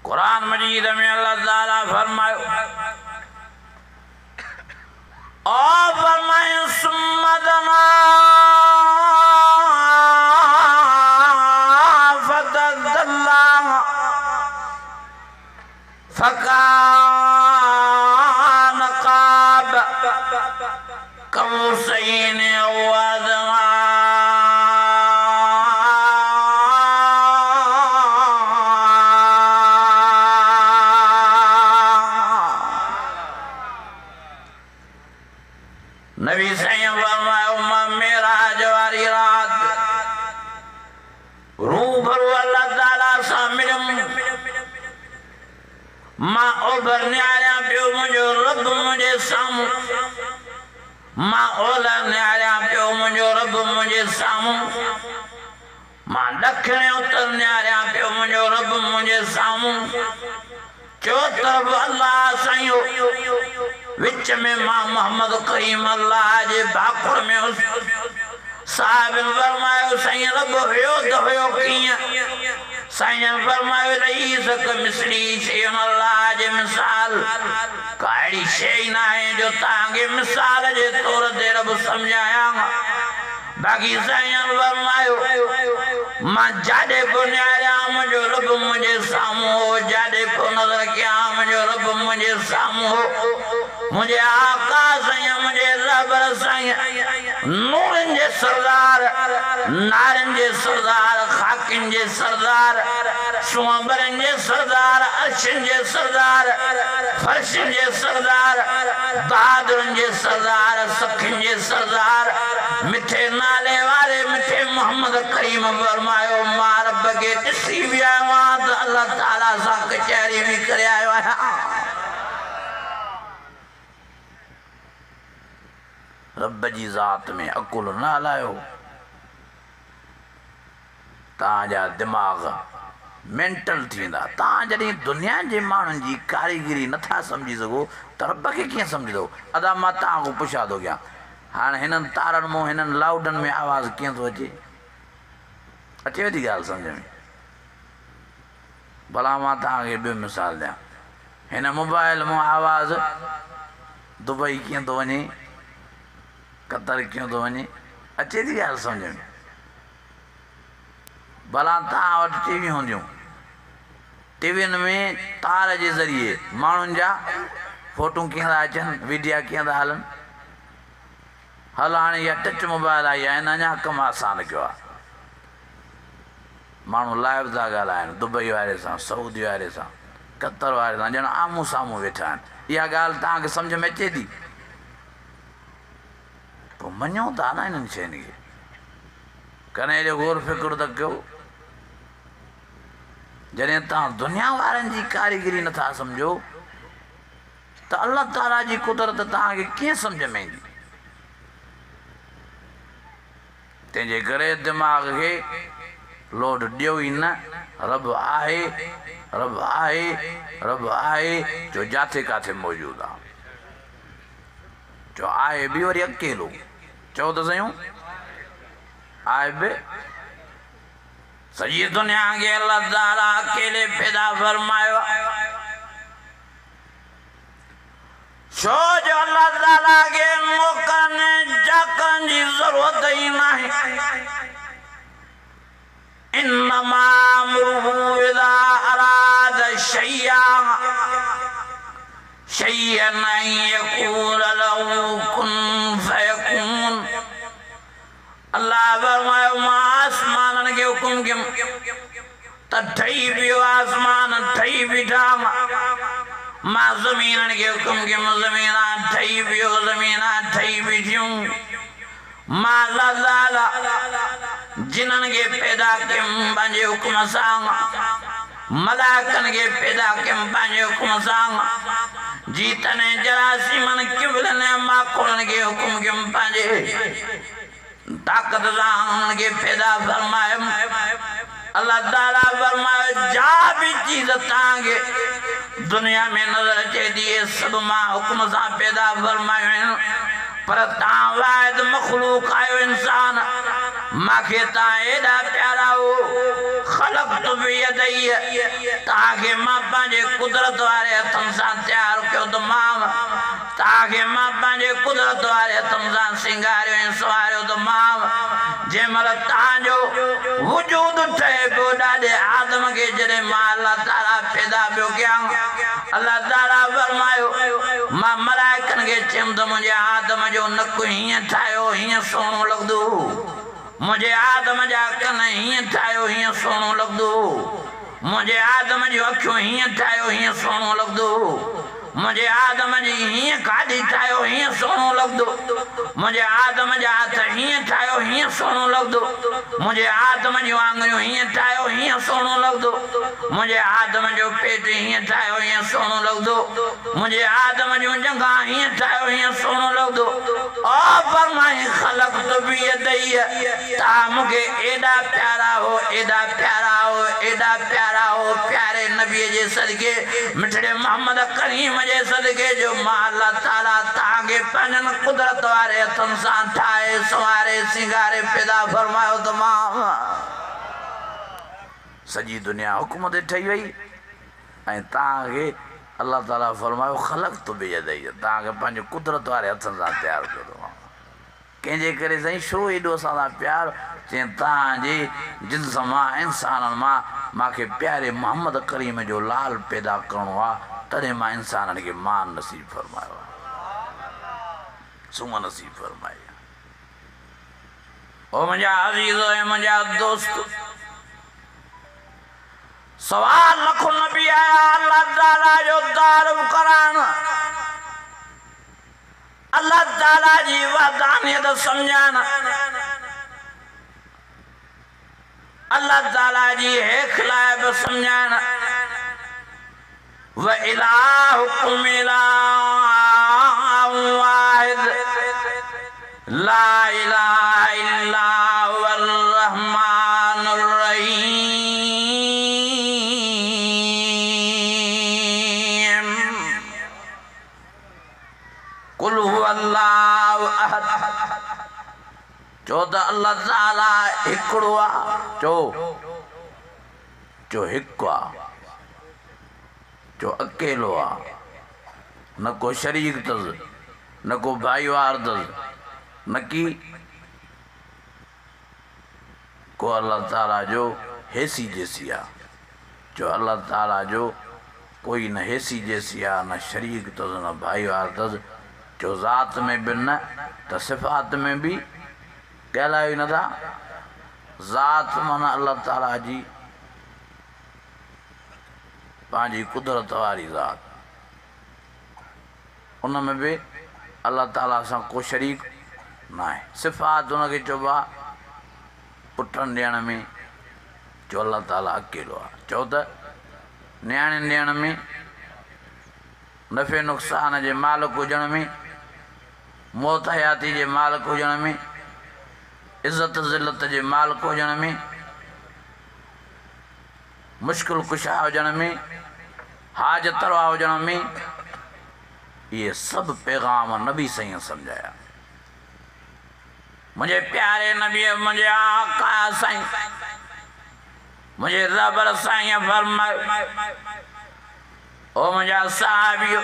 कुरान मजीद में अल्लाह ताला फरमायो और फरमाए सुम्मदना फतदल्ला फकान काब कौसैन वअदना नबी सैयद फरमाया मेराज वाली रात रूबरू अल्लाह ताला सां मिलम मां ओभरने आया पियो मुंहिंजो रब मुंहिंजे साम्हूं मां ओलहने आया पियो मुंहिंजो रब मुंहिंजे साम्हूं मां ॾखणे उतरने आया पियो मुंहिंजो रब मुंहिंजे साम्हूं चो तरफ़ अल्लाह साईं विच में मां मोहम्मद करीम अल्लाह जे भाकुर में साहिब फरमायो साईं रब हुयो त हुयो कीअं साईं फरमायो रईस मिसली शइ अल्लाह जे मिसाल काड़ी शइ न आहे जो तव्हांखे मिसाल जे तौर ते रब सम्झायां बाक़ी साईं फरमायो मां जाॾे पोइ निहारियां मुंहिंजो रब मुंहिंजे साम्हूं हो जाॾे पोइ नज़र कयां मुंहिंजो रब मुंहिंजे साम्हूं हो मुझे आका साईं मुझे रबर साईं नूरन जे सरदार नारन जे सरदार खाकिन जे सरदार सुअंबरन जे सरदार अर्शन जे सरदार फर्शन जे सरदार बहादुरन जे सरदार सखिन जे सरदार मिठे नाले वाले मिठे मोहम्मद करीम फरमायो मां रब खे ॾिसी विया आहियां त अल्लाह ताला सां कचहरी बि करे आयो आहियां रब जी ज़ात में अकुल न हलायो तव्हांजा दिमाग़ मेंटल थींदा तव्हां जॾहिं दुनिया जे माण्हुनि जी कारीगिरी नथा सम्झी सघो त रब खे कीअं सम्झंदो अदा मां तव्हांखां पुछा थो कयां हाणे हिननि तारनि मां हिननि लाउडनि में आवाज़ कीअं थो अचेव थी ॻाल्हि सम्झ में भला मां तव्हांखे ॿियो मिसाल ॾियां हिन मोबाइल मां आवाज़ दुबई कीअं थो वञे कतर क्यों तो वञे अचे थी ॻाल्हि सम्झ में भला तव्हां वटि टीवी हूंदियूं टीवियुनि में तार जे ज़रिए माण्हुनि जा फोटूं कीअं था अचनि वीडिया कीअं था हलनि हल हाणे इहा टच मोबाइल आई आहे हिन अञा कमु आसान कयो आहे माण्हू लाइव था ॻाल्हाइनि दुबई वारे सां सऊदी वारे सां कतर वारे सां ॼण आम्हूं साम्हूं वेठा आहिनि इहा ॻाल्हि तव्हांखे सम्झ में अचे थी पोइ मञूं था न हिननि शयुनि खे कॾहिं हेॾो गौर फ़िक्र त कयो जॾहिं तव्हां दुनिया वारनि जी कारीगिरी नथा सम्झो त अल्लाह ताला जी कुदरत तव्हांखे कीअं सम्झ में ईंदी तंहिंजे करे दिमाग़ खे लोड ॾियो ई न रब आहे रब आहे रब आहे जो जिथे किथे मौजूदु आहे जो आहे बि वरी अकेलो चओ त सयूं आहे बि सॼी दुनिया खे अल्लाह ताला अकेले पैदा फरमायो छो जो अल्लाह ताला खे मोकलनि जाकनि जी ज़रूरत ई नाहे इन्नमा अम्रुहु इज़ा अराद शैअन शैअन अन यक़ूल लहू कुन फयकून अल्लाह फरमायो मां आसमाननि खे हुकुम कयुमि त ठही पियो आसमान ठही बीठा मां ज़मीननि खे हुकुम कयुमि ज़मीना ठही पियो ज़मीना ठही बीठियूं मां अल्लाह ताला जिन्हनि खे पैदा कयुमि पंहिंजे हुकुम सां मलाइकनि खे पैदा कयुमि पंहिंजे हुकुम सां जीतनि जरासीमनि किबलनि माखड़नि खे हुकुम कयुमि पंहिंजे ताक़त सां उन्हनि खे पैदा फरमायुमि अल्लाह ताला फरमायो जा भी चीज़ तव्हांखे दुनिया में नज़र अचे थी सब मां हुकुम सां पैदा फरमायूं पर तां वाहिद मखलूक आयो इंसान माखे तां एॾा प्यारा हो ख़लक़तु बियदई ताके मां पंहिंजे कुदरत वारे हथनि सां तयारु कयो त मां ताके मां पंहिंजे कुदरत वारे हथनि सां सिंगारियो ऐं सवारियो त मां जंहिं महिल तव्हांजो वजूद ठहे पियो ॾाढे आदम खे जॾहिं मां अल्लाह ताला पैदा पियो कयां अल्लाह ताला फरमायो मां मलाइकनि खे चयुमि त मुंहिंजे आदम जो नकु हीअं ठाहियो हीअं सुहिणो लॻंदो मुझे आदम जा कन हीअं ठाहियो हीअं सुहिणो लॻंदो मुझे आदम जूं अखियूं हीअं ठाहियो हीअं सुहिणो लॻंदो मुझे आदम जी हीअं गाॾी ठाहियो हीअं सुहिणो लॻंदो मुझे आदम जा हथ हीअं ठाहियो हीअं सुहिणो लॻंदो मुझे आदम जूं आङुरियूं हीअं ठाहियो हीअं सुहिणो लॻंदो मुझे आदम जो पेट हीअं ठाहियो हीअं सुहिणो लॻंदो मुझे आदम जूं जंघा हीअं ठाहियो हीअं सुहिणो लॻंदो ओ फरमाए ख़लक़तु बियदई तव्हां मूंखे एॾा प्यारा हो एॾा प्यारा हो एॾा प्यारा हो प्यारे नबीअ जे सदके मिठड़े मोहम्मद करीम जे सदके जो मां अल्लाह ताला तव्हांखे पंहिंजनि कुदरत वारे हथनि सां ठाहे संवारे सिंगारे पैदा फरमायो त मां सॼी दुनिया हुकुम ते ठही वई ऐं तव्हांखे अल्लाह ताला फरमायो ख़लक़तु बियदई तव्हांखे पंहिंजे कुदरत वारे हथनि सां तयारु कयो अथव कंहिंजे करे साईं छो एॾो असां सां प्यारु चई तव्हांजे जिन्स मां इंसाननि मां मूंखे प्यारे मोहम्मद करीम जो लाल पैदा करिणो आहे तॾहिं मां इंसाननि खे मान नसीब फरमायो आहे सुम्ह नसीब फरमाई ओ मुंहिंजा अज़ीज़ ऐं मुंहिंजा दोस्त सवाल लखो नबी आया अल्लाह ताला जो तारीफ़ करान अल्लाह ताला जी वहदानियत सम्झान अल्लाह ताला जी हेखलाइब सम्झान व इलाहुकुम इलाहुन वाहिद ला इलाहा इल्ला हुवल रहमानुर रहीम कुल हुवल्लाहु अहद चो त अल्लाह ताला हिकिड़ो आहे चो हिकु आहे जो अकेलो आहे न को शरीक अथसि न को भाईवार अथसि न की को अल्लाह ताला जो हैसी जैसी आहे जो अल्लाह ताला जो कोई न हैसी जैसी आहे न शरीक अथसि न भाईवार अथसि जो ज़ात में बि न त सिफ़ात में बि कहलायो ई नथा ज़ात माना अल्लाह ताला जी पंहिंजी कुदरत वारी ज़ात उन में बि अल्लाह ताला सां को शरीक न आहे सिफ़ात उनखे चइबो आहे पुटनि ॾियण में जो अल्लाह ताला अकेलो आहे चओ त नियाणियुनि ॾियण में नफ़े नुक़सान जे मालिक हुजण में मौत हयाती जे मालिक हुजण में इज़त ज़िलत जे मालिक हुजण में मुश्किल कुशा हुजण में हाजत रवा हुजण में ये सब पैगाम नबी साईं सम्झाया मुझे प्यारे नबी मुझे आका साईं मुझे रबर साईं फरमायो ओ मुझा साहबियो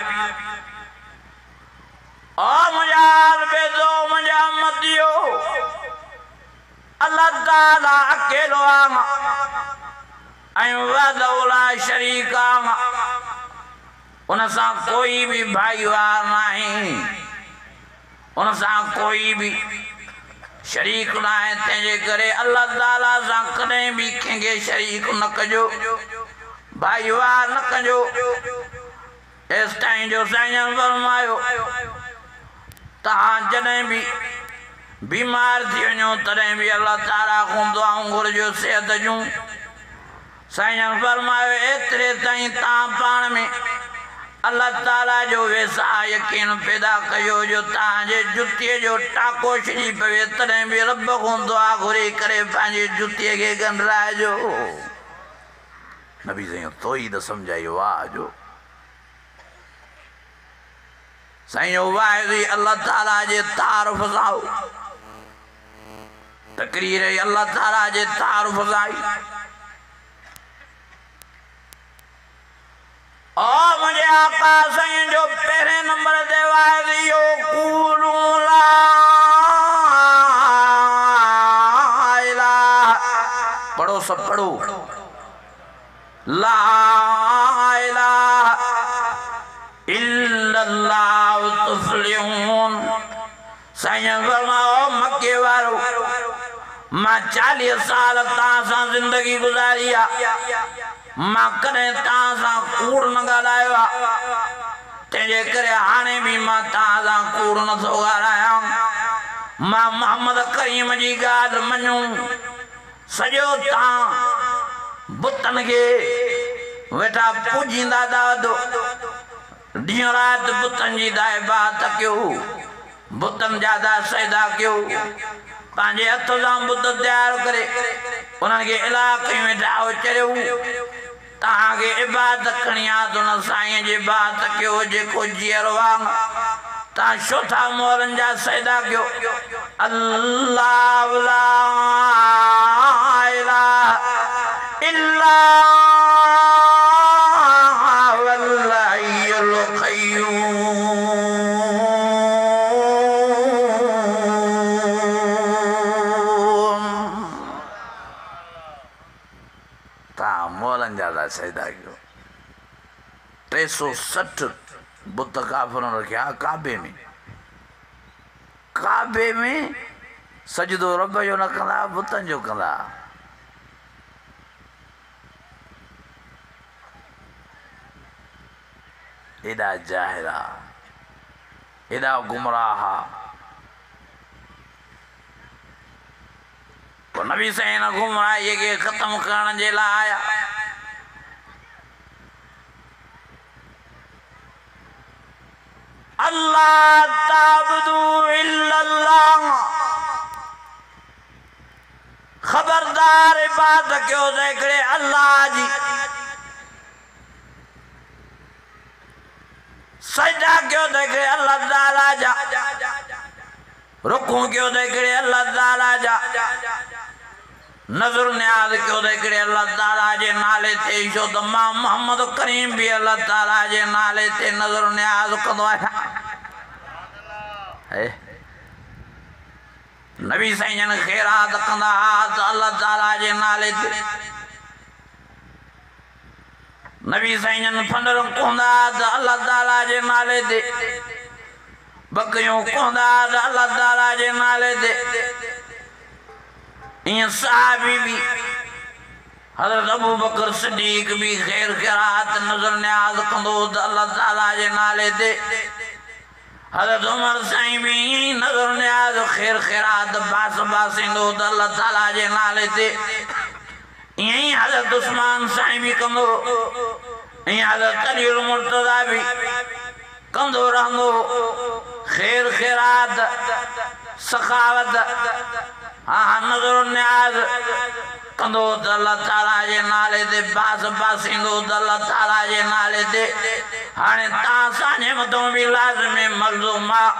ओ मुझा बेदो मुझा मदियो अल्लाह ताला अकेलो ऐं वहदहुला शरीक उन सां कोई भी भाईवार नहीं उन सां कोई भी शरीक न आहे तंहिंजे करे अल्लाह ताला सां कॾहिं बि कंहिंखे शरीक न कजो भाईवार न कजो एसि ताईं जो साईं फरमायो तव्हां जॾहिं बि बीमार थी वञो तॾहिं बि अल्लाह ताला खां दुआऊं घुरिजो सिहत जूं साईं फरमायो एतिरे ताईं तव्हां पाण में अल्लाह ताला जो वैसा यकीन पैदा कयो जो तव्हांजे जुतीअ जो टाको छिजी पवे तॾहिं बि रब खां दुआ घुरी करे पंहिंजे जुतीअ खे गंढराइजो नबी साईं तोहीद सम्झाई वाह जो साईं वाइज़ी अल्लाह ताला जे तारुफ सां तकरीर अल्लाह ताला जे तारुफ सां और मुझे आका साईं जो पहले नंबर ते वाइज़ी यो कूलू ला इलाहा पढ़ो सब पढ़ो ला इलाहा इल्लल्लाह तुफ्लिहून साईं फरमाओ मक्के वारो मां 40 साल तां सां जिंदगी गुजारी आ मां कॾहिं तां सां कूड़ न ॻाल्हायो आहे तंहिंजे करे हाणे बि मां तां सां कूड़ नथो ॻाल्हायां मां मोहम्मद करीम जी ॻाल्हि मञूं सॼो तां बुतनि खे वेठा पूजींदा दादो ॾींहुं राति बुतनि जी इबादत कयो बुतनि जा सजदा कयो पंहिंजे हथ सां बुत तयारु करे उन्हनि खे इलाइक़े में ठाहो चरियो तव्हांखे इबादत करणी आहे त उन साईं जी इबादत कयो जेको जीअरो आहे तव्हां छो था मोरनि जा सजदा कयो अल्लाह ला इलाहा इल्ला वल्लाहुल क़य्यूम तव्हां मोरनि जा सजदा कयो 360 बुत काफ़िरनि रखिया काबे में सजदो रब जो न कंदा बुतनि जो कंदा एॾा जाहिरा एॾा गुमराह पोइ नबी साईं हिन गुमराहीअ खे ख़तमु करण जे लाइ आया अल्लाह ताबुदू इल्लल्लाह खबरदार इबादत कयो त हिकिड़े अल्लाह जी सजदा कयो त हिकिड़े अल्लाह ताला जा रुकू कयो त हिकिड़े अल्लाह ताला जा नज़र न्याज़ कयो त हिकिड़े अल्लाह ताला जे नाले ते छो त मां मोहम्मद करीम बि अल्लाह ताला जे नाले ते नज़र न्याज़ कंदो आहियां नबी साईं जन ख़ैरात कंदा त अल्लाह ताला जे नाले ते नबी साईं जन फंडर कोंदा त अल्लाह ताला जे नाले ते बकरियूं कोंदा त अल्लाह ताला जे नाले ते ईअं सहाबी भी हज़रत अबू बकर सिद्दीक़ भी ख़ैर ख़ैरात नज़र न्याज़ कंदो त अल्लाह ताला जे नाले ते हज़रत उमर साईं भी नज़र न्याज़ ख़ैर ख़ैरात बास बासींदो त अल्लाह ताला जे नाले ते ईअं ई हज़रत उस्मान साईं भी कंदो ईअं हज़रत अली मुर्तज़ा भी कंदो रहंदो ख़ैर ख़ैरात सखावत हाँ नज़र न्याज़ कंदो त अल्लाह ताला जे नाले ते बास बासींदो त अल्लाह ताला जे नाले ते हाणे तव्हां असांजे मथां बि लाज़िमी मलज़ूम आहे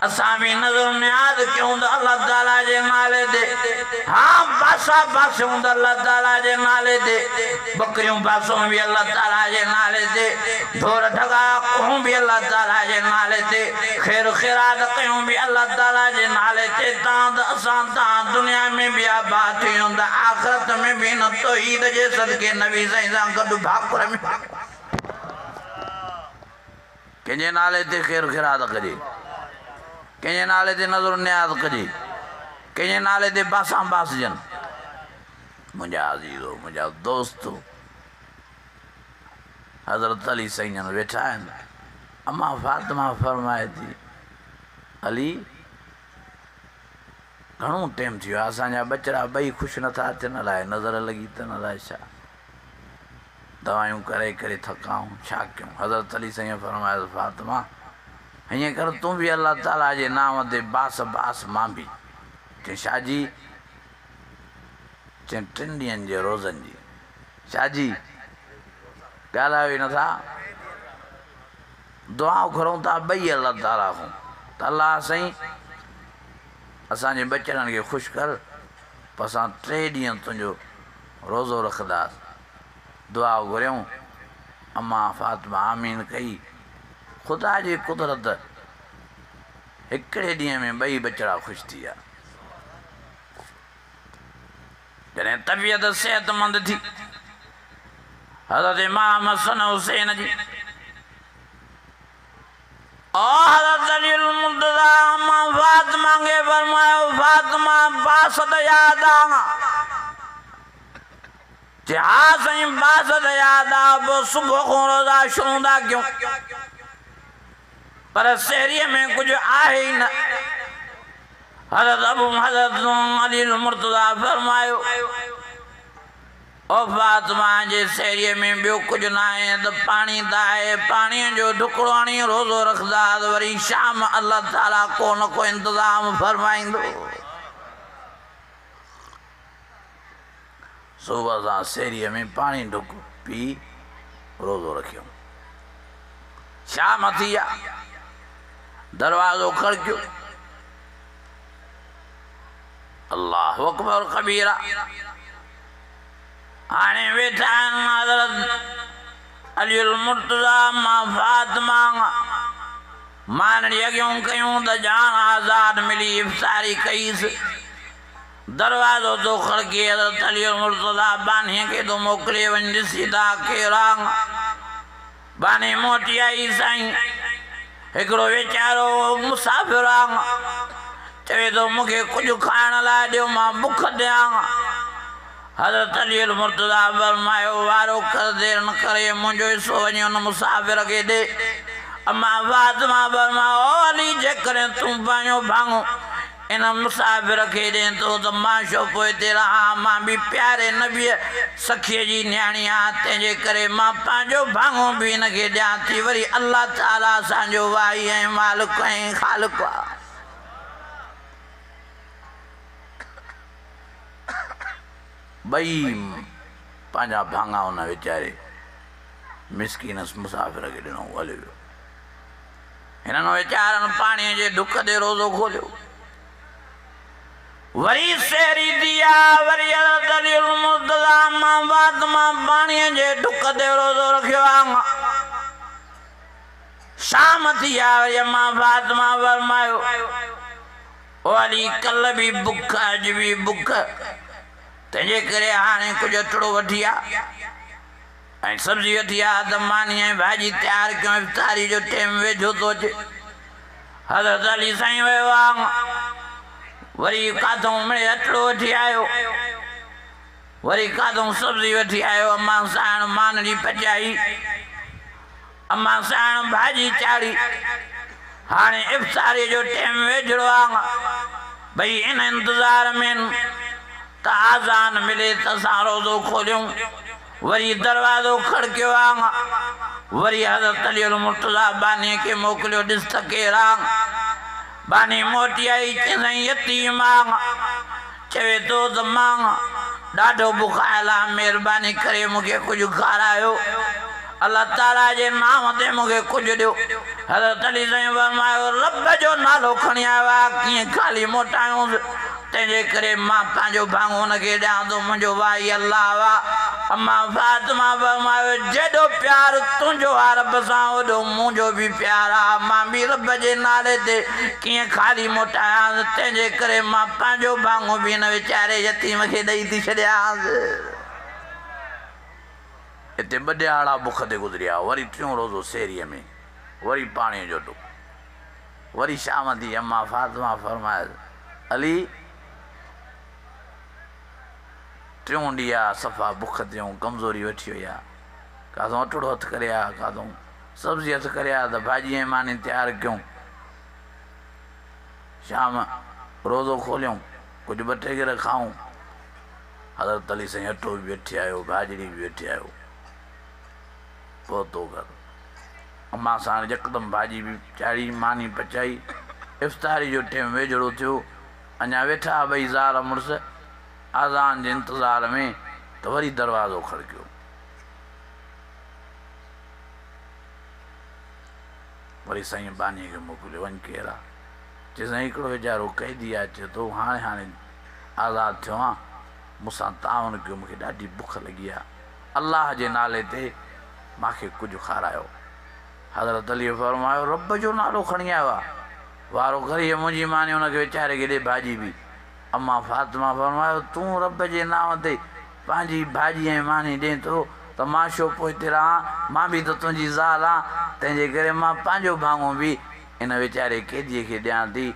असां बि नज़र न्याज़ कयूं त अल्लाह ताला जे नाले ते हाँ बासा बासूं त अल्लाह ताला जे नाले ते बकरियूं बासूं बि अल्लाह ताला जे नाले ते ढोर ढगा कहूं बि अल्लाह ताला जे नाले ते ख़ैर ख़ैरात कयूं बि अल्लाह ताला जे नाले ते तव्हां त असां तव्हां दुनिया में भी आबाद थियूं त आख़िरत में भी न तौहीद जे सदके नबी साईं सां गॾु भाकुर में कंहिंजे नाले ते ख़ैर ख़ैरात कजे कंहिंजे नाले ते नज़र न्याज़ कजे कंहिंजे नाले ते बासां बासजनि मुंहिंजा अज़ीज़ो मुंहिंजा दोस्तो हज़रत अली साईं जन वेठा आहिनि अम्मा फातिमा फरमाए थी अली घणो टाइम थियो आहे असांजा बचड़ा ॿई ख़ुशि नथा थियनि अलाए नज़र लॻी अथनि अलाए छा दवायूं करे करे थकाऊं छा कयूं हज़रत अली साईं फरमाए फातिमा हीअं कर तूं बि अल्लाह ताला जे नाम ते बास बास मां बि चई शाजी चई 3 ॾींहंनि जे रोज़नि जी शाजी ॻाल्हायो ई नथा दुआ घुरूं था ॿई अल्लाह ताला खां त अल्लाह साईं असांजे बचड़नि खे ख़ुशि कर पोइ असां 3 ॾींहं तुंहिंजो रोज़ो रखंदासीं दुआ घुरियऊं अम्मा फातिमा आमीन कई ख़ुदा जी कुदरत हिकिड़े ॾींहं में ॿई बचड़ा ख़ुशि थी विया जॾहिं तबियत सिहतमंद थी हज़रत इमाम हसन हुसैन जी हज़रत अली मुर्तज़ा अम्मा फातिमा खे फरमायो फातिमा बासत याद आ हाँ साईं बासत याद आ पोइ सुबुह खां रोज़ा शुरू था कयूं पर शहरीअ में कुछ आहे ही न हज़रत अली मुर्तज़ा फरमायो ओ फातिमा जे शहरीअ में ॿियो कुझु न आहे त पाणी त आहे पाणीअ जो ढुकड़ो हणी रोज़ो रखंदा त वरी शाम अल्लाह ताला को न को इंतज़ाम फरमाईंदो सुबुह सां शहरीअ में पाणी ढुक पी रोज़ो रखियो शाम थी विया दरवाज़ो खड़कियो अल्लाह अकबर कबीरा हाणे वेठा आहिनि हज़रत अली मुर्तज़ा मां फातिमा मानड़ी अॻियूं कयूं त ॼाण आज़ाद मिली इफ़्तारी कईसि दरवाज़ो तो खड़के हज़रत अली मुर्तज़ा बानीअ खे तो मोकिले वञ ॾिसी था केरु आहे बानी मोटी आई साईं हिकिड़ो वीचारो मुसाफ़िर आहे चवे थो मूंखे कुझु खाइण लाइ ॾियो मां बुख ॾियां हज़रत अली मुर्तज़ा फरमायो वारो कर देर न करे मुंहिंजो हिसो वञी हुन मुसाफ़िर खे ॾे अम्मा फातिमा फरमायो अली जेकॾहिं तूं पंहिंजो भाङो इन मुसाफ़िर खे ॾे थो त मां छो पोइ हिते रहां मां बि प्यारे नबीअ सखीअ जी न्याणी आहियां तंहिंजे करे मां पंहिंजो भाङो बि हिनखे ॾियां थी वरी अल्लाह ताला असांजो वाई ऐं मालिक ऐं ख़ालिक़ आहे ॿई पंहिंजा भाङा हुन वीचारे मिसकीन मुसाफ़िर खे ॾिनो हली वियो हिननि वीचारनि पाणीअ जे ढुक ते रोज़ो खोलियो वरी शहरी दिया वरी हज़रत अली मुर्तज़ा मां फातिमा पाणीअ जे ढुक ते रोज़ो रखियो आहे शाम थी आहे वरी अम्मा फातिमा फरमायो ओ अली कल्ह बि बुख अॼु बि बुख तंहिंजे करे हाणे कुझु अटड़ो वठी आ ऐं सब्जी वठी आ त मानी ऐं भाॼी तयारु कयूं इफ़्तारी जो टाइम वेझो थो अचे हज़रत अली साईं वियो आहे वरी काथों मिड़े अटड़ो वठी आयो वरी काथों सब्जी वठी आयो अम्मा साण मानड़ी पचाई अम्मा साण भाॼी चाढ़ी हाणे इफ़्तारी जो टाइम वेझड़ो आहे भई इन इंतज़ार में त आज़ान मिले त असां रोज़ो खोलियूं वरी दरवाज़ो खड़कियो आहे वरी हज़रत अली मुर्तज़ा बानीअ खे मोकिलियो ॾिस त केरु आहे बानी मोटी आई चई यतीम आहे चवे थो त मां ॾाढो बुखायल आहे महिरबानी करे मूंखे कुझु खारायो अल्लाह ताला जे नाम ते मूंखे कुझु ॾियो हज़रत अली साईं फरमायो रब जो नालो खणी आयो आहे कीअं ख़ाली मोटायूंसि तंहिंजे करे मां पंहिंजो भाङो हुनखे ॾियां थो मुंहिंजो भाई अल्लाह आहे अम्मा फातिमा फरमायो जेॾो प्यारु तुंहिंजो आहे रब सां ओॾो मुंहिंजो बि प्यारु आहे मां बि रब जे नाले ते कीअं ख़ाली मोटायांसि तंहिंजे करे मां पंहिंजो भाङो बि हिन वीचारे यतीम खे ॾेई थी छॾियांसि हिते ॿ ॾियारा बुख ते गुज़रिया वरी टियों रोज़ो शहरीअ में वरी पाणीअ जो ढुक वरी शाम थी अम्मा फातिमा फरमायो अली टियों ॾींहुं आहे सफ़ा बुख थियूं कमज़ोरी वठी वई आहे काथों अटड़ो हथु करे आ काथों सब्जी हथु करे आ त भाॼी ऐं मानी तयारु कयूं शाम रोज़ो खोलियूं कुझु 2-3 गिर खाऊं हज़रत अली साईं अटो बि वेठी आयो भाॼड़ी बि वेठी आयो पहुतो घर अम्मा साण यकदमि भाॼी बि चाढ़ी मानी पचाई इफ़्तारी जो टाइम वेझड़ो थियो अञा वेठा ॿई ज़ार मुड़ुस आज़ान जे इंतज़ार में त वरी दरवाज़ो खड़कियो वरी साईं बानीअ खे मोकिलियो वञ केरु आहे चए साईं हिकिड़ो वीचारो कैदी आहे चए थो हाणे आज़ादु थियो आहे मूंसां ताउन कयो मूंखे ॾाढी बुख लॻी आहे अल्लाह जे नाले ते मूंखे कुझु खारायो हज़रत अलीअ फरमायो रब जो नालो खणी आयो आहे वारो घरी मुंहिंजी मानी हुनखे वीचारे खे ॾे भाॼी बि अम्मा फातिमा फरमायो तूं रब जे नाम ते पंहिंजी भाॼी ऐं मानी ॾे थो त मां छो पोइ हिते रहां मां बि त तुंहिंजी ज़ाल आहे तंहिंजे करे मां पंहिंजो भाङो बि इन वीचारे कैदीअ खे ॾियां थी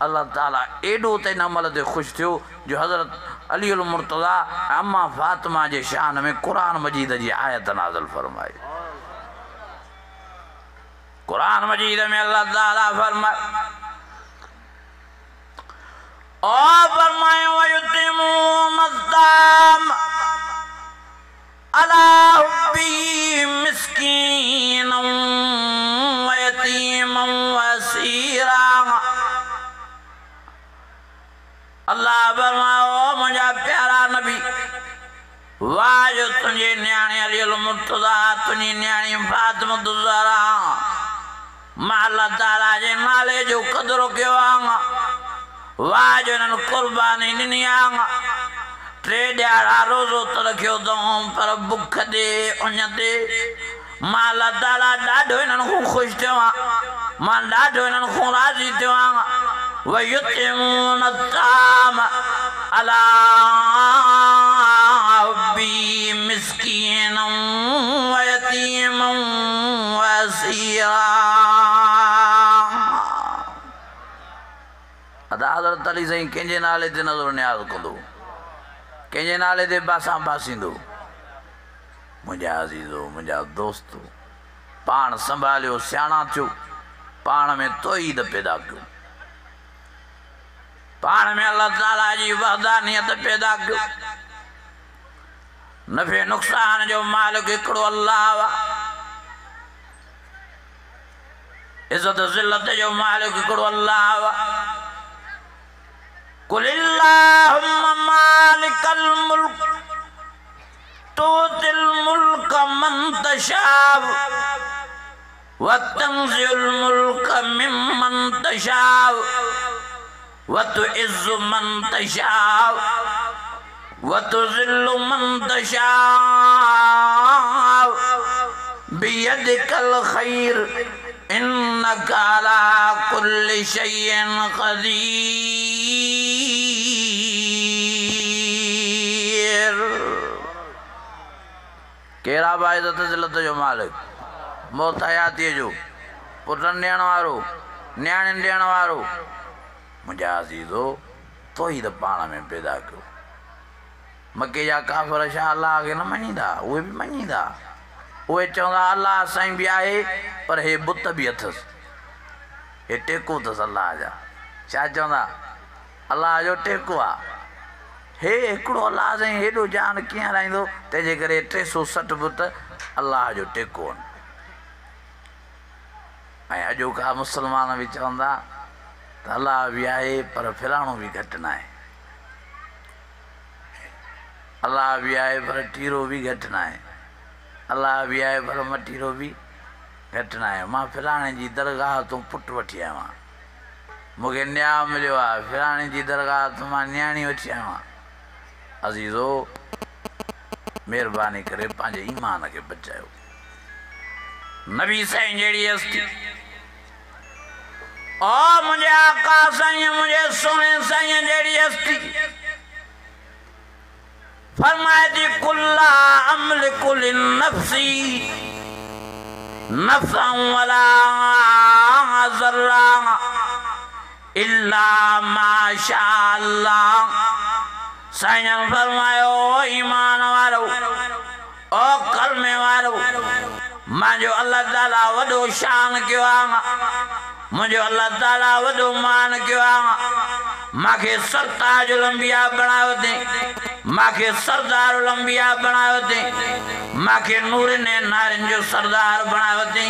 अल्लाह ताला एॾो त इन अमल ते ख़ुशि थियो जो हज़रत अली उल मुर्तज़ा अम्मा फातिमा जे शान में क़ुरान मजीद जी आयत नाज़िल फरमाई क़ुरान मजीद में अल्लाह ताला फरमाए फरमाए वयुतिमून अस्साम अला हुब्बी मिस्कीनन व यतीमन व असीरा अल्लाह फरमाओ मुंहिंजा प्यारा नबी वाह जो तुंहिंजे न्याणे अली उल मुर्तज़ा तुंहिंजी न्याणी फातिमा ज़हरा मां अल्लाह ताला जे नाले जो क़दुरु कयो आहे वाह जो इन्हनि क़ुर्बानी ॾिनी आहे 3 ॾियारा रोज़ो त रखियो अथऊं पर बुख ते उञ ते मां अल्लाह ताला ॾाढो इन्हनि खां ख़ुशि थियो आहियां मां ॾाढो इन्हनि खां राज़ी थियो आहियां वयुतिमून अस्साम अला हुब्बी मिस्कीनन व यतीमन व असीरा अदा हज़रत अली साईं कंहिंजे नाले ते नज़र न्याज़ कंदो कंहिंजे नाले ते बासां बासींदो मुंहिंजा अज़ीज़ो मुंहिंजा दोस्तो पाण संभालियो सियाणा थियो पाण में तोहीद पैदा कयो पाण में अल्लाह ताला जी वहदानियत पैदा कयो नफ़े नुक़सान जो मालिक हिकिड़ो अल्लाह इज़्ज़त ज़िल्लत जो मालिक हिकिड़ो अल्लाह कुलिल्लाहुम्मा मालिकल मुल्क तुतिल मुल्क मन तशाअ व तंज़िउल मुल्क मिम्मन तशाअ व तुइज़्ज़ु मन तशाअ व तुज़िल्लु मन तशाअ बियदिकल खैर इन्नका अला कुल्लि शैइन क़दीर केरा बा इज़्ज़त ज़िल्लत जो मालिक मौत हयातीअ जो पुटनि ॾियण वारो न्याणियुनि ॾियण वारो मुंहिंजा अज़ीज़ो तोहीद पाण में पैदा कयो मके जा काफ़िर छा अल्लाह खे न मञींदा उहे बि मञींदा उहे चवंदा अल्लाह साईं बि आहे पर हे बुत बि अथसि हे टेको अथसि अल्लाह जा छा चवंदा अल्लाह जो टेको आहे हे हिकिड़ो अल्लाह साईं हेॾो जान कीअं हलाईंदो तंहिंजे करे 360 बुत अल्लाह जो टेको आहिनि ऐं अॼोका मुस्लमान बि चवंदा त अल्लाह बि आहे पर फिराणो बि घटि न आहे अल्लाह बि आहे पर टीरो बि घटि न आहे अल्लाह बि आहे पर मटीरो बि घटि न आहे मां फिराणे जी दरगाह तूं पुटु वठी आयो आहियां मूंखे न्याउ मिलियो आहे फिराणे जी दरगाह तूं मां न्याणी वठी आयो आहियां अज़ीज़ो महिरबानी करे पंहिंजे ईमान खे बचायो नबी साईं जहिड़ी हस्ती ओ मुंहिंजे आका साईं मुंहिंजे सोने साईं जहिड़ी हस्ती फरमाए थी कुल्ला अमलिकु लिन्नफ्सी नफ़अन वला ज़र्रा इल्ला मा शा अल्लाह साईं फरमायो ईमान वारो ओ कलमे वारो मुंहिंजो अल्लाह ताला वॾो शान कयो आहे मुंहिंजो अल्लाह ताला वॾो मान कयो आहे मूंखे सरताजुल अंबिया बणायो अथई मूंखे सरदारुल अंबिया बणायो अथई मूंखे नूरनि नारनि जो सरदार बणायो अथई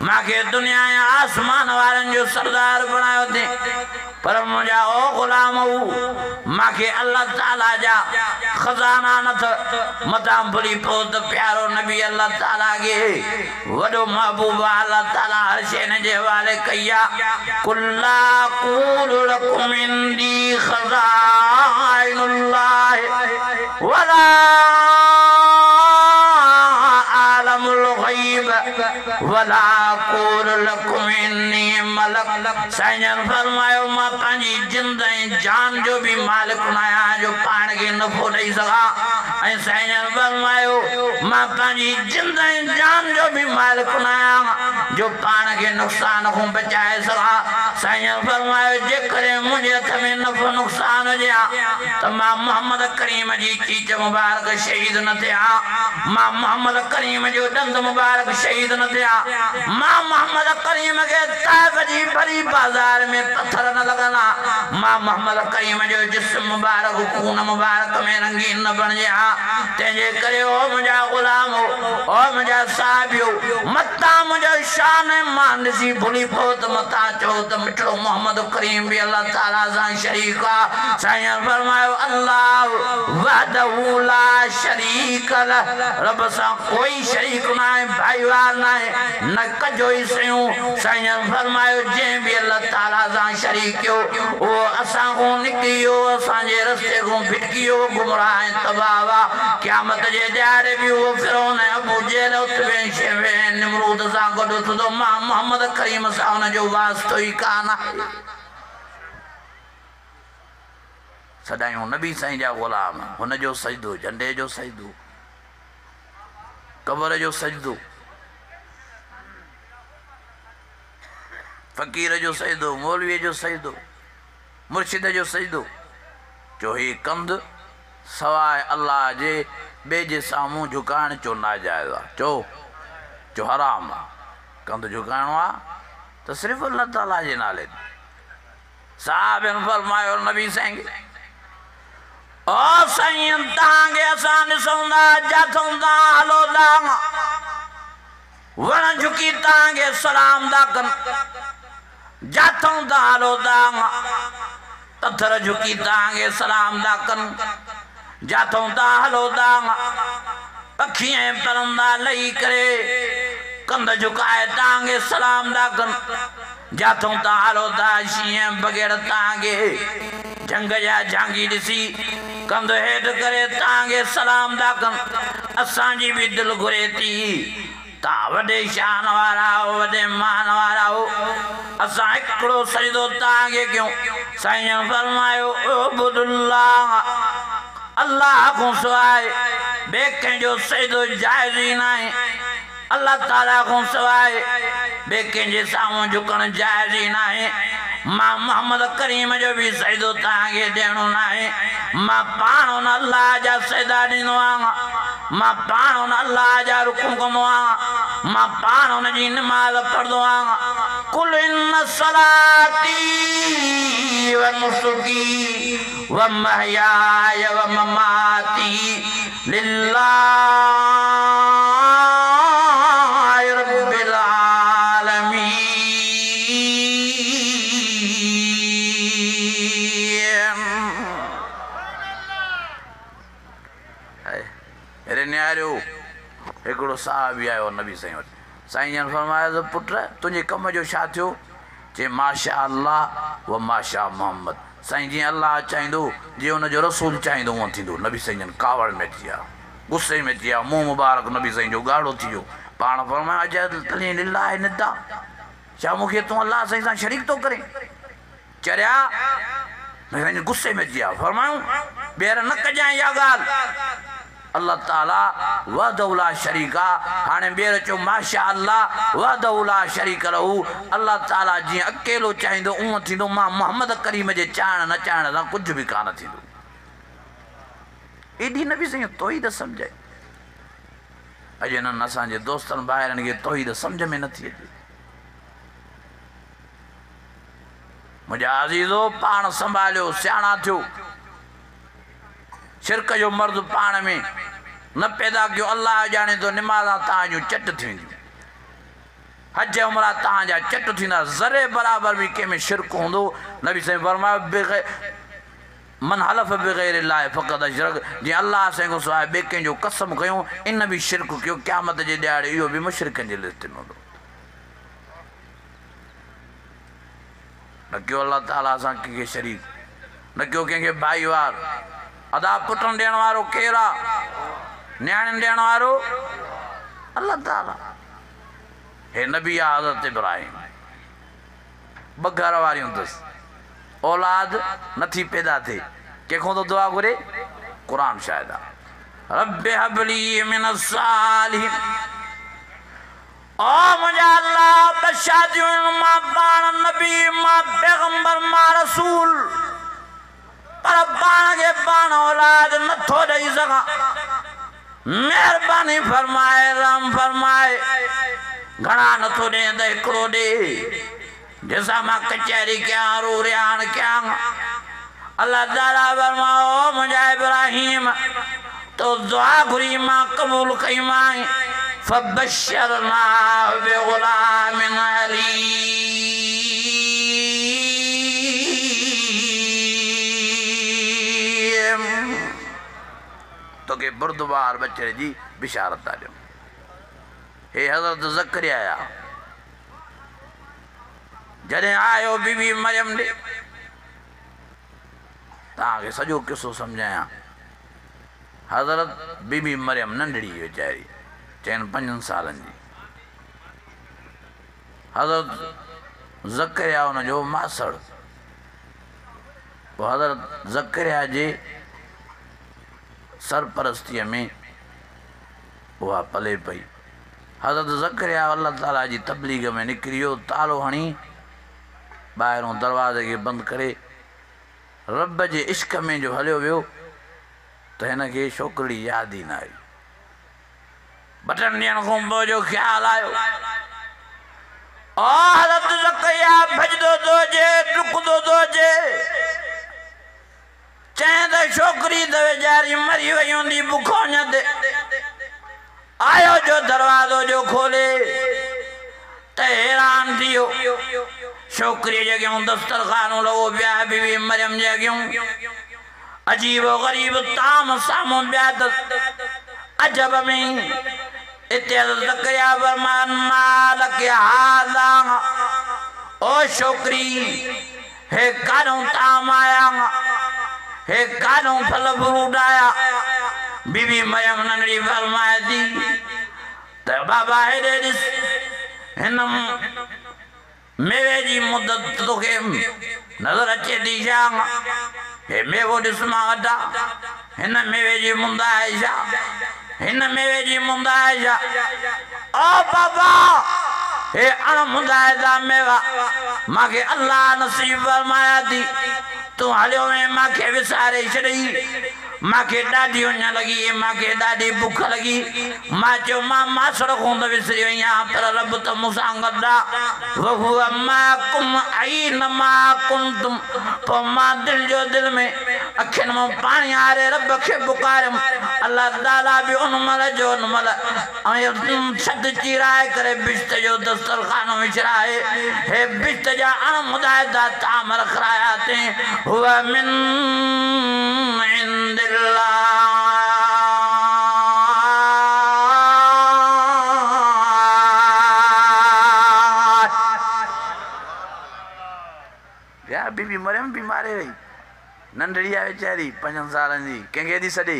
मूंखे दुनिया या आसमान वारनि जो सरदार बणायो अथई पर मुझा ओ गुलाम माके अल्लाह ताला जा खजाना न थ मता भली पोत प्यारो नबी अल्लाह ताला के वडो महबूब अल्लाह ताला हर शे ने जे वाले कया कुल्ला कूल लकुम इंदी खजाइनुल्लाह वला आलमुल गैब वला कूल लकुम इन्नी मलक साईं फरमायो मां पंहिंजी जिंद ऐं जान जो भी मालिक आहियां जो पाण खे नफ़ो ॾेई सघां ऐं साईं फरमायो मां पंहिंजी जिंद ऐं जान जो भी मालिक आहियां जो पाण खे नुक़सान खां बचाए सघां साईं फरमायो जेकॾहिं मुंहिंजे हथ में नफ़ो नुक़सान हुजे त मां मोहम्मद करीम जी चीच मुबारक शहीद न थिया मां मोहम्मद करीम जो ॾंद मुबारक शहीद न थिया मां मोहम्मद करीम के ताइफ जी भरी बाजार में पत्थर न लगना मां मोहम्मद करीम जो जिस्म मुबारक खून मुबारक में रंगीन न बन जा तेजे करे ओ मुझा गुलाम ओ मुझा साहिबियो मता मुझो शान मान सी भूली पोत मता चो त मिठड़ो मोहम्मद करीम भी अल्लाह ताला सा शरीक आ साईं फरमायो अल्लाह वहदहु ला शरीक लह रब सा कोई शरीक ना है भाईवार ना है न कजो ही सयूं साईं फरमायो जे भी अल्लाह ताला सा शरीक हो वो असा को निकियो असा जे रस्ते को भिटकियो गुमराह तबावा क़यामत जे ॾियारे भी वो फिरौन अबू जहल उतबे शेवे निमरूद सा गडो तो मां मोहम्मद करीम सा उन जो वास्तो ही कान सदायूं नबी साईं जा गुलाम हुन जो सजदो झंडे जो सजदो कबर जो सजदो फकीर जो सजदो मौलवी जो सजदो मुर्शिद जो सजदो जो ही कंद सवाए अल्लाह जे बे जे सामूं झुकाइण चो नाजायज़ आहे चो हराम आहे कंद झुकाइणो आहे त सिर्फ़ु अल्लाह ताला जे नाले साहबन फरमायो नबी साईं ओ साईं तव्हांखे असां ॾिसूं था जाथूं था हलो था वण झुकी तव्हांखे सलाम था कनि जाथूं था हलो था पत्थर झुकी तव्हांखे सलाम था कनि जाथूं था हलो था पखी ऐं परंदा लही करे कंध झुकाए तव्हांखे सलाम था कनि जाथूं था हलो था शींहं बग़ैर तव्हांखे जंग जा झांगी ॾिसी कंध हेठि करे तव्हांखे सलाम था कनि असांजी बि दिलि घुरे थी तव्हां वॾे शान वारा हो वॾे मान वारा हो असां हिकिड़ो सजदो तव्हांखे कयूं साईं फरमायो उबुदुल्लाह अल्लाह खां सवाइ ॿिए कंहिंजो सजदो जाइज़ ई न आहे अल्लाह ताला खां सवाइ ॿिए कंहिंजे साम्हूं झुकणु जाइज़ ई न आहे मां मोहम्मद करीम जो भी सजदो तव्हांखे ॾियणो न आहे मां पाण हुन अल्लाह जा सजदा ॾींदो आहियां मां पाण हुन अल्लाह जा रुकू कंदो आहियां मां पाण हुन जी निमाज़ पढ़ंदो आहियां कुल इन्न सलाती व नुसुकी व महयाय व ममाती लिल्लाह रब्बिल आलमीन अरे न्यारो हिकिड़ो साहबी आयो नबी साईं वटि साईं जन फरमाया त पुट तुंहिंजे कम जो छा थियो चए माशा अल्लाह व माशा मोहम्मद साईं जीअं अल्लाह चाहींदो जीअं हुनजो रसूल चाहींदो उहो थींदो नबी साईं जन कावड़ में अची विया गुस्से में अची विया मुंहुं मुबारक नबी साईं जो ॻाढ़ो थी वियो पाण फरमाया अजल तली लिल्लाह निदा छा मूंखे तूं अल्लाह साईं सां शरीक थो करे चरिया गुस्से में अची विया फरमायूं ॿीहर न कजांइ इहा ॻाल्हि अल्लाह ताला वहदहुला शरीका हाणे ॿीहर चयो माशा अल्लाह वहदहुला शरीक रहू अल्लाह ताला जीअं अकेलो चाहींदो उहो थींदो मां मोहम्मद करीम जे चाहण न चाहण सां कुझु बि कान थींदो एॾी न बि साईं तोहीद सम्झे अॼु हिननि असांजे दोस्तनि भाइरनि खे तोहीद सम्झ में नथी अचे मुंहिंजा अज़ीज़ो पाण संभालियो सियाणा थियो शिरक जो मर्द पाण में न पैदा कयो अल्लाह ॼाणे थो निमाज़ां तव्हां जूं चट थी वेंदियूं हज उमरा तव्हांजा चट थींदा ज़रे बराबर भी कंहिंमें शिरक हूंदो नबी साईं फरमायो मन हलफ बग़ैर अल्लाह फ़क़द अशरक जीअं अल्लाह साईं खां सवाइ ॿिए कंहिंजो कसम कयूं इन बि शिरक कयो क़यामत जे ॾियारे इहो बि मुशरिकनि जे लिस्ट में हूंदो न कयो अल्लाह ताला सां कंहिंखे शरीक न कयो कंहिंखे भाईवार अदा पुटनि ॾियण वारो केरु आहे न्याणियुनि ॾियण वारो अल्लाह ताला हे नबी आहे हज़रत इब्राहिम ॿ घर वारियूं अथसि औलाद नथी पैदा थिए कंहिंखो तो दुआ घुरे क़ुरान शायद आहे रब्बि हबली मिनस सालिहीन ओ मुंहिंजा अल्लाह बशादियूं मां पाण नबी मां पैगंबर मां रसूल पर पाण खे पाण औलाद नथो ॾेई सघां महिरबानी फरमाए रहम फरमाए घणा नथो ॾे त हिकिड़ो ॾे जैसा मां कचहरी कयां रूरियाण कयां अल्लाह ताला फरमाओ मुंहिंजा इब्राहिम तो दुआ घुरी मां क़बूल कई मां फबशरनाहु बिग़ुलामिन अलीम तोखे बुर्दबार बच्चे जी बिशारत था ॾियूं हे हज़रत ज़करिया जॾहिं आयो बीबी मरियम ॾे तव्हांखे सॼो किसो सम्झायां हज़रत बीबी मरियम नंढड़ी वीचारी चइनि 5 सालनि जी हज़रत ज़करिया हुनजो मासड़ पोइ हज़रत ज़करिया जे सरपरस्तीअ में उहा पले पई हज़रत ज़करिया अल्लाह ताला जी तबलीग में निकिरी वियो तालो हणी ॿाहिरों दरवाज़े खे बंदि करे रब जे इश्क में जो हलियो वियो त हिनखे छोकिरी यादि ई न आई 2 ॾींहंनि खां पोइ जो ख़्यालु आयो ओ हज़रत ज़करिया भॼंदो थो अचे डुकंदो थो अचे चए त छोकिरी त वीचारी मरी वई हूंदी बुखों ते आयो जो दरवाज़ो जो खोले त हैरान थी वियो छोकिरी जे अॻियां दस्तरखानो लॻो पिया बीबी मरियम जे अॻियां अजीब ग़रीब ताम साम्हूं पिया त अजब में इते ज़करिया फरमान मालक हाज़ा ओ छोकिरी हे काॾों ताम आया हे काॾों फल फ्रूट आया बीबी मरियम नंढड़ी फरमाए थी त बाबा हेॾे ॾिस हिन मेवे जी मुदत तोखे नज़र अचे थी छा हे मेवो ॾिस मां वठां हिन मेवे जी मुंद आहे छा हिन मेवे जी मुंद आहे छा ओ बाबा हे अणमुंदाइदा मेवा मूंखे अल्लाह नसीब फरमाया थी तूं हलियो में मूंखे विसारे छॾी मूंखे ॾाढी उञ लॻी मूंखे ॾाढी बुख लॻी मां चयो मां मासड़ खां त विसरी वई आहियां पर रब त मूंसां गॾु आहे वहुव माकुम ऐन मा कुंतुम पोइ मां दिलि जो दिलि में अखियुनि मां पाणी आरे रब खे पुकारियुमि अल्लाह ताला बि उन महिल जो उन महिल छत चीराए करे बिश्त जो दस्तरखानो विछराए हे बिश्त जा अणमुदाइदा ताम रखाया अथई हुव मिन बीबी मरियम भी मारे वही नंढड़ी आहे वीचारी 5 सालनि जी कंहिंखे थी सॾे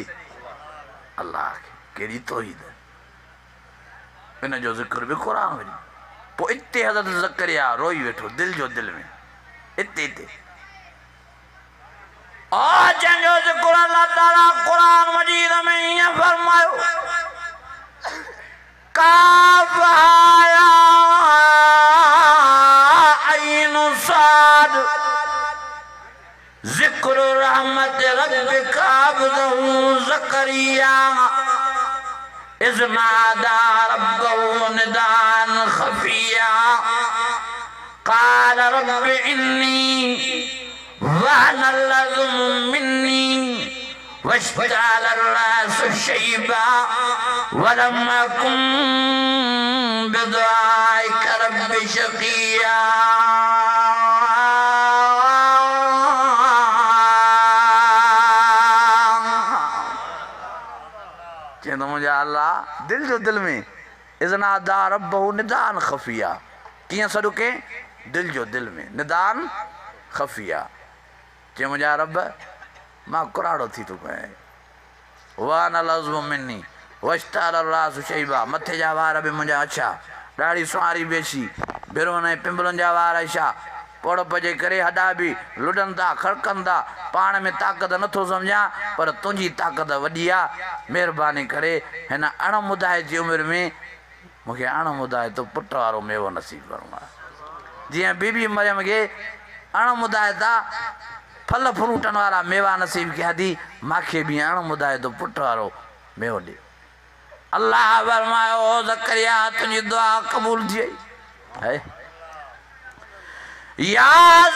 अल्लाह खे कहिड़ी तौहीद इन जो ज़िक्र बि क़ुरान वरी पोइ इते हज़रत ज़करिया रोई वेठो दिलि जो दिलि में इते जंहिंजो ज़िक्र अल्लाह ताला क़ुरान मजीद में ईअं फरमायो काफ़ या ऐन साद ज़िक्र रहमत रब्बिका अब्दहू ज़करिया इज़ नादा रब्बहू निदान ख़फ़िया क़ाल रब्बि इन्नी वहन अल-अज़्मु मिन्नी واشتعل الراس شيبا ولم أكن بدعائك رب شقيا चेंदो मुझे अल्लाह दिल जो दिल में इज़ना दा रब्बहु निदान खफिया कियां सॾु के दिल जो दिल में निदान खफिया चए मुझा रब मां कुराड़ो थी तो कहे वाना लज़्म मिन्नी वश्ताल रास शैबा मथे जा वार बि मुंहिंजा अछा ॾाढी सुवारी बेसी बिरोन ऐं पिंबलनि जा वार अछा पोड़प जे करे हॾा बि लुॾनि था खड़कनि था पाण में ताक़त नथो सम्झां पर तुंहिंजी ताक़त वॾी आहे महिरबानी करे हिन अणमुदाए जी उमिरि में मूंखे अणमुदाए तो पुट वारो मेवो नसीब करणो आहे जीअं बीबी मरियम खे अणमुदाए था फल फ्रूटनि वारा मेवा नसीब कया थी मूंखे बि अणमुदाए तो पुट वारो मेवो ॾे अल्लाह फरमायो ओ ज़करिया तुंहिंजी दुआ क़बूल थी वई है या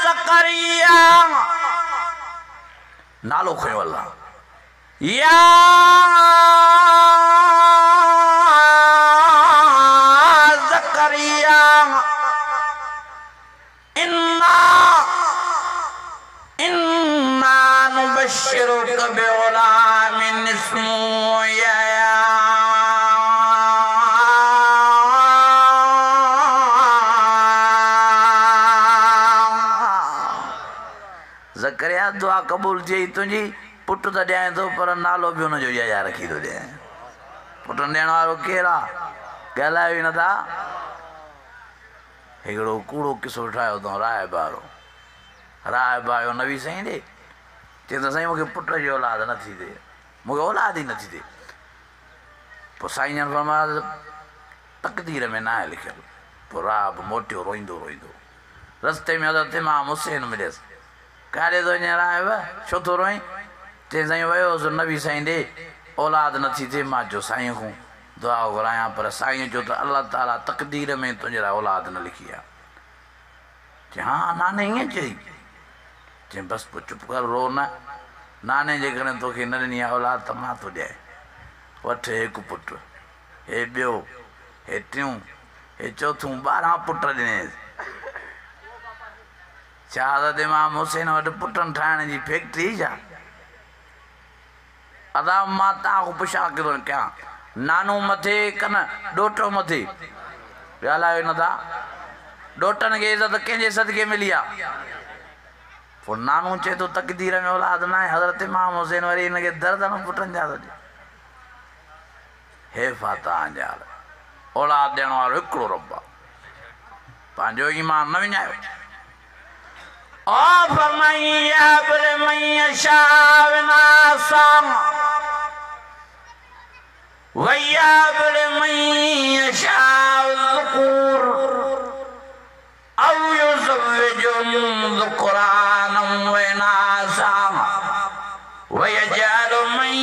ज़करिया नालो खयो अल्लाह या ज़करिया इन्ना नुबश्शिरुका बिग़ुलामिन इस्मुहु यहया ज़करिया दुआ क़बूल थी तुंहिंजी पुट त ॾियां थो पर नालो बि हुनजो यहया रखी थो ॾियां पुट ॾियण वारो केरु आहे ॻाल्हायो ई नथा हिकिड़ो कूड़ो किसो ठाहियो अथऊं राहिब आयो नवी साईं ॾे चए त साईं मूंखे पुट जी औलाद नथी थिए मूंखे औलाद ई नथी थिए पोइ साईं जन फरमायो तक़दीर में न आहे लिखियलु पोइ राहिब मोटियो रोईंदो रोईंदो रस्ते में हज़रत इमाम हुसैन मिलियसि काॾे थो वञे राहिब छो थो रोई चई साईं वियोसि नवी साईं ॾे औलाद नथी थिए मां चयो साईं खां दुआ घुरायां पर साईं चयो त अल्लाह ताला तक़दीर में तुंहिंजे लाइ औलाद न लिखी आहे चई हा नाने ईअं चई चई बसि पोइ चुप कर रो न नाने जे करे तोखे न ॾिनी आहे औलाद त मां थो ॾियां वठ हिकु पुटु हे ॿियो हे टियों हे चौथों 12 पुट ॾिनेसि छा हज़रत इमाम हुसैन वटि पुटनि ठाहिण जी फैक्ट्री छा अदा मां तव्हां खां पुछां किथो कयां नानो मथे कन ॾोटो मथे ॻाल्हायो नथा ॾोटनि खे इज़त कंहिंजे सदके मिली आहे पोइ नानो चए थो तक़दीर में औलाद न आहे हज़रत इमाम हुसैन वरी हिनखे दर्दन पुटनि जा थो ॾिए हे फाता अंजाल औलाद ॾियण वारो हिकिड़ो रब आहे पंहिंजो ईमान न विञायो فمن يهب لمن يشاء إناثا ويهب لمن يشاء الذكور أو يزوجهم ذكرانا وإناثا ويجعل من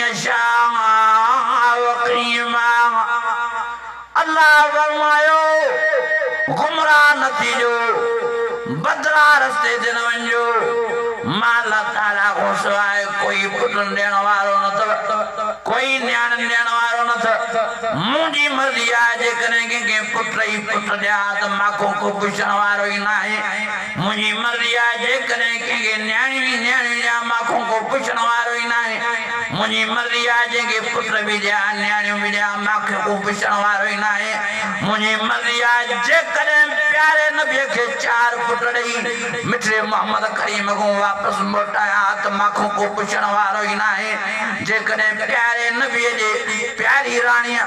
يشاء عقيما الله फरमायो गुमराह नतीजो बदला रस्ते ते न वञो मां अल्लाह ताला खां सवाइ कोई पुटनि ॾियण वारो न अथव कोई न्याणनि ॾियण वारो न अथव मुंहिंजी मर्ज़ी आहे जेकॾहिं कंहिंखे पुट ई पुट ॾियां त मूंखां को पुछण वारो ई न आहे मुंहिंजी मर्ज़ी आहे जेकॾहिं कंहिंखे न्याणी ॾियां मूंखां को पुछण वारो ई न आहे मुंहिंजी मर्ज़ी आहे जंहिंखे पुट बि ॾियां न्याणियूं बि ॾियां मूंखे को पुछण वारो ई न आहे मुंहिंजी मर्ज़ी आहे जेकॾहिं प्यारे नबीअ खे 4 पुट ॾेई मिठड़े मोहम्मद करीम खां वापसि मोटाया त मूंखां को पुछण वारो ई न आहे जेकॾहिं प्यारे नबीअ जे प्यारी राणीअ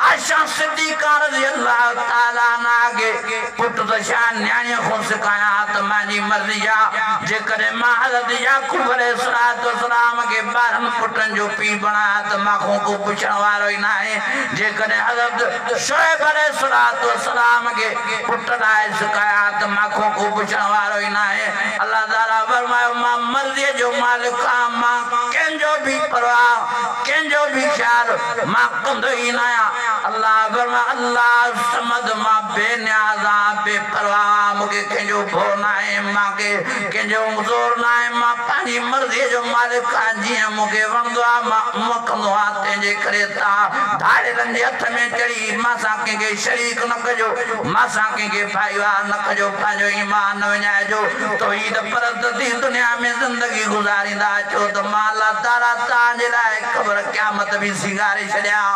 आशा सिद्दीक़ा रज़ी अल्लाह ताला नागे पुट त छा न्याणीअ खां सिकाया त मुंहिंजी मर्ज़ी आहे जेकॾहिं मां हज़रत याकूब अलैहिस्सलाम खे 12 पुटनि जो पीउ बणाया त मूंखां को पुछण वारो ई न आहे जेकॾहिं हज़रत शुएब अलैहिस्सलाम खे पुट लाइ सिकाया त मूंखां को पुछण वारो ई न आहे अल्लाह ताला फरमायो मां मर्ज़ीअ जो मालिक आहियां मां कंहिंजो बि परवाह कंहिंजो बि ख़्याल मां कंदो ई न आहियां अल्लाह ताला फरमा अल्लाह समद मां बेनियाज़ा बेपरवाह मुके कंहिंजो भो नाहे मांखे कंहिंजो ज़ोर नाहे मां पंहिंजी मर्ज़ीअ जो मालिक आहियां जीअं मूंखे वणंदो आहे मां उअं कंदो आहियां तंहिंजे करे तव्हां धाड़ेलनि जे हथ में चढ़ी मासां कंहिंखे शरीक न कजो मासां कंहिंखे भाईवार न कजो पंहिंजो ईमान न विञाइजो तौहीद परस्त थी दुनिया में ज़िंदगी गुज़ारींदा छो त मां अल्लाह ताला तव्हांजे लाइ क़ब्र क़यामत बि सिंगारे छॾियां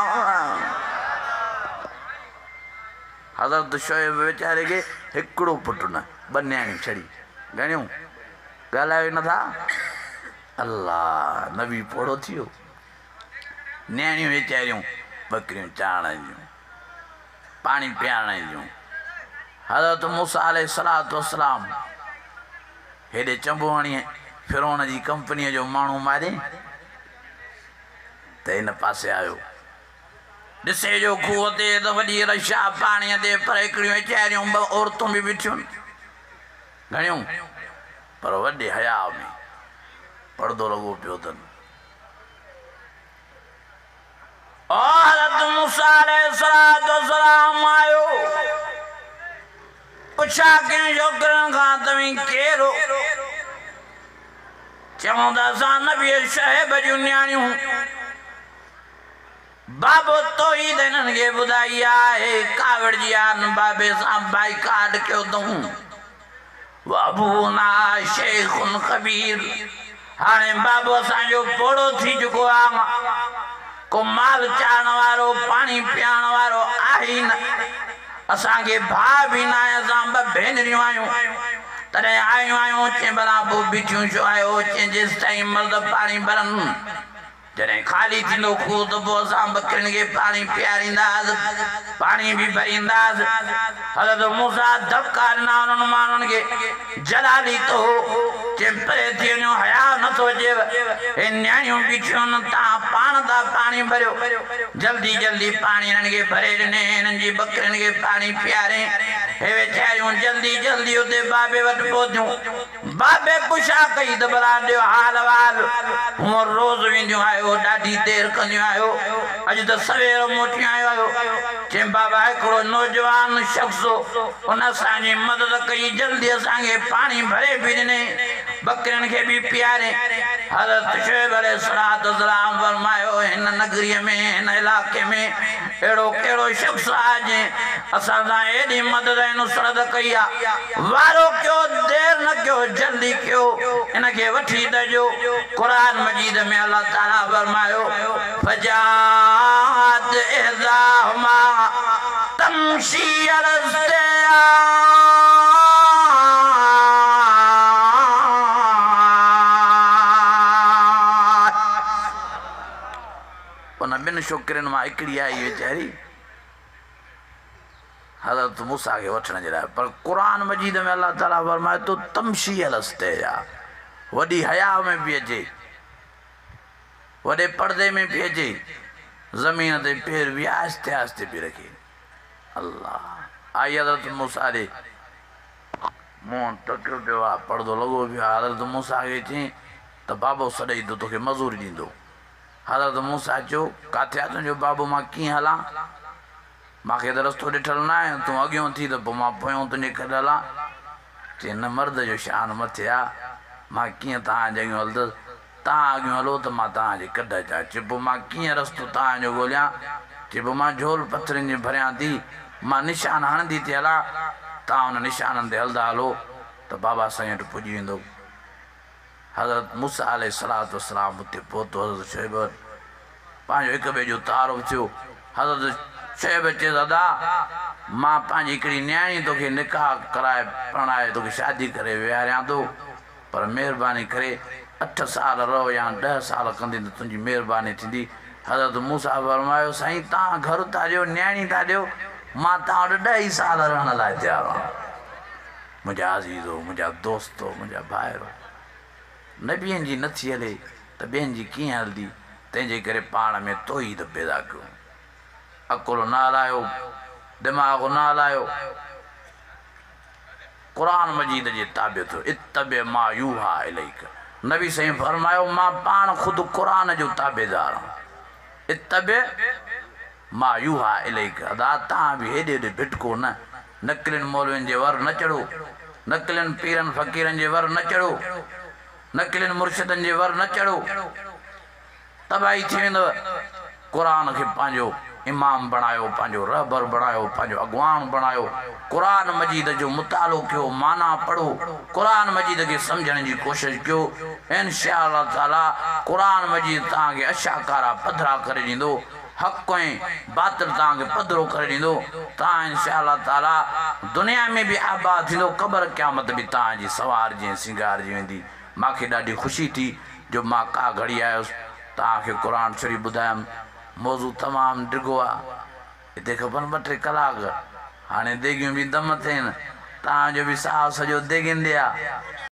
हज़रत शोएब वेचारे खे हिकिड़ो पुटु न ॿ नियाणियूं छड़ी घणियूं ॻाल्हायो नथा अल्लाह नबी पोड़ो थियो नियाणियूं वेचारियूं बकरियूं चारण जूं पाणी पियारण जूं हज़रत मूसा अलैहिस्सलातु वस्सलाम हेॾे चंबो हणी फिरौन जी कंपनीअ जो माण्हू मारे त हिन पासे आयो ॾिसे जो खूह ते त वॾी रशा पाणीअ ते पर हिकिड़ियूं वेचारियूं ॿ औरतूं बि बीठियूं घणियूं पर वॾे हया में पर्दो लॻो पियो अथनि हज़रत मूसा अलैहिस्सलातु वस्सलाम आयो पुछा कंहिं छोकिरनि खां तव्हीं केरु चऊं त असां नबी शोएब जूं नियाणियूं बाबो तौहीद हिननि खे ॿुधाई आहे कावड़ जी आन बाबे सां बाइकाट कयो अथऊं अबूना शेखुन कबीर हाणे बाबो असांजो पोड़ो थी चुको आहे को माल चारण वारो पाणी पियारण वारो आहे न असांखे भाउ बि न आहे असां ॿ भेनरियूं आहियूं तॾहिं आयूं आहियूं चई भला पोइ बीठियूं छो आहियो चई जेसि ताईं मर्द पाणी भरनि जॾहिं ख़ाली थींदो खूह त पोइ असां बकरियुनि खे पाणी पीआरींदासीं पाणी बि भरींदासीं हज़रत मूसा धक्का ॾिना उन्हनि माण्हुनि खे जलाली तो चई परे थी वञो हया नथो अचेव हे नियाणियूं बीठियूं आहिनि तव्हां पाण था पाणी भरियो जल्दी जल्दी पाणी हिननि खे भरे ॾिने हिननि जी बकरियुनि खे पाणी पीआरे हे वेचारियूं जल्दी जल्दी उते बाबे वटि पहुतियूं बाबे पुछा कई त भला ॾियो हाल वाल हूअं रोज़ वेंदियूं आहियो ॾाढी देरि कंदियूं आहियो अॼु त सवेर मोटी आयो आहियो चई बाबा हिकिड़ो नौजवान शख़्स उन असांजी मदद कई जल्दी असांखे पाणी भरे बि ॾिने बकरियुनि खे बि पीआरे हज़रत शोएब अलैहिस्सलातु वस्सलाम फरमायो हिन नगरीअ में हिन इलाइक़े में अहिड़ो कहिड़ो शख़्स आहे जंहिं असां सां एॾी मदद ऐं नुसरत कई आहे वारो कयो देरि न कयो जल्दी कयो हिनखे वठी अचो क़ुरान मजीद में अल्लाह ताला फरमायो फजात इहदाहुमा तमशी अलस्तिया उन ॿिनि छोकिरियुनि मां हिकिड़ी आई वेचारी हज़रत मूसा खे वठण जे लाइ पर क़ुरान मजीद में अल्लाह ताला फरमाए थो तमशी अलस्तिया वॾी हया में बि अचे वॾे पर्दे में बि अचे ज़मीन ते पेर बि आहिस्ते आहिस्ते बि रखे अल्लाह आई हज़रत मूसा ॾे मुंहुं टकियो पियो आहे पर्दो लॻो पियो आहे हज़रत मूसा खे चई त बाबो सॾई तो तोखे मज़ूरी ॾींदो हज़रत मूसा चयो किथे आहे तुंहिंजो बाबो मां कीअं हलां मूंखे त रस्तो ॾिठल न आहे तूं अॻियां थी त पोइ मां पोयों तुंहिंजे करे हलां चई न मर्द जो शान मथे आहे मां कीअं तव्हां जॻहियूं हलंदुसि तव्हां अॻियां हलो त मां तव्हांजे कढ अचां चए पोइ मां कीअं रस्तो तव्हांजो ॻोल्हियां चए पोइ मां झोल पथरनि जी भरियां थी मां निशान हणंदी थी हलां तव्हां हुन निशाननि ते हलंदा हलो त बाबा साईं वटि पुॼी वेंदो हज़रत मूसा अलैहिस्सलातु वस्सलाम उते पहुतो हज़रत शोएब पंहिंजो हिक ॿिए जो तारुफ़ थियो हज़रत शोएब चए दादा मां पंहिंजी हिकिड़ी नियाणी तोखे निकाह कराए परणाए तोखे शादी करे विहारियां थो पर महिरबानी करे 8 साल रहो या 10 साल कंदी त तुंहिंजी महिरबानी थींदी हज़रत मूसा फरमायो साईं तव्हां घर था ॾियो नियाणी था ॾियो मां तव्हां वटि 10 साल रहण लाइ तयारु आहियां मुंहिंजा अज़ीज़ो मुंहिंजा दोस्तो मुंहिंजा भाइरो नबियनि जी नथी हले त ॿियनि जी कीअं हलंदी तंहिंजे करे पाण में तौहीद पैदा कयो अकुल न हलायो दिमाग़ न हलायो क़ुरान मजीद जे ताबे थियो इत्तबे मा यूहा इलैक नबी साईं फरमायो मां पाण ख़ुदि क़ुरान जो ताबेदार आहियां इत्तबे मां यूहा इलैक अदा तव्हां बि हेॾे हेॾे भिटको न नकलियुनि मौलवियुनि जे वर न चढ़ो नकलियुनि पीरनि फ़क़ीरनि जे वर न चढ़ो नकलियुनि मुर्शिदनि जे वर न चढ़ो तबाही थी वेंदव क़ुरान खे पंहिंजो इमाम बणायो पंहिंजो रहबर बणायो पंहिंजो अॻवान बणायो क़ुरान मजीद जो मुतालो कयो माना पढ़ो क़ुरान मजीद खे सम्झण जी कोशिशि कयो इंशा अल्लाह ताला क़ुरान मजीद तव्हांखे अशाकारा पधरा करे ॾींदो हक़ ऐं बातिल तव्हांखे पधरो करे ॾींदो तव्हां इंशा अल्लाह ताला दुनिया में बि आबाद थींदो क़बर क़यामत बि तव्हांजी सवारजी ऐं सिंगारजी वेंदी मूंखे ॾाढी ख़ुशी थी जो मां का घड़ी आयुसि तव्हांखे क़ुरान शरीफ़ ॿुधायमि मौज़ू तमामु डिघो आहे हिते खपनि 2-3 कलाक हाणे देगियूं बि दम थियनि तव्हांजो बि साहु सॼो देगियुनि ते आहे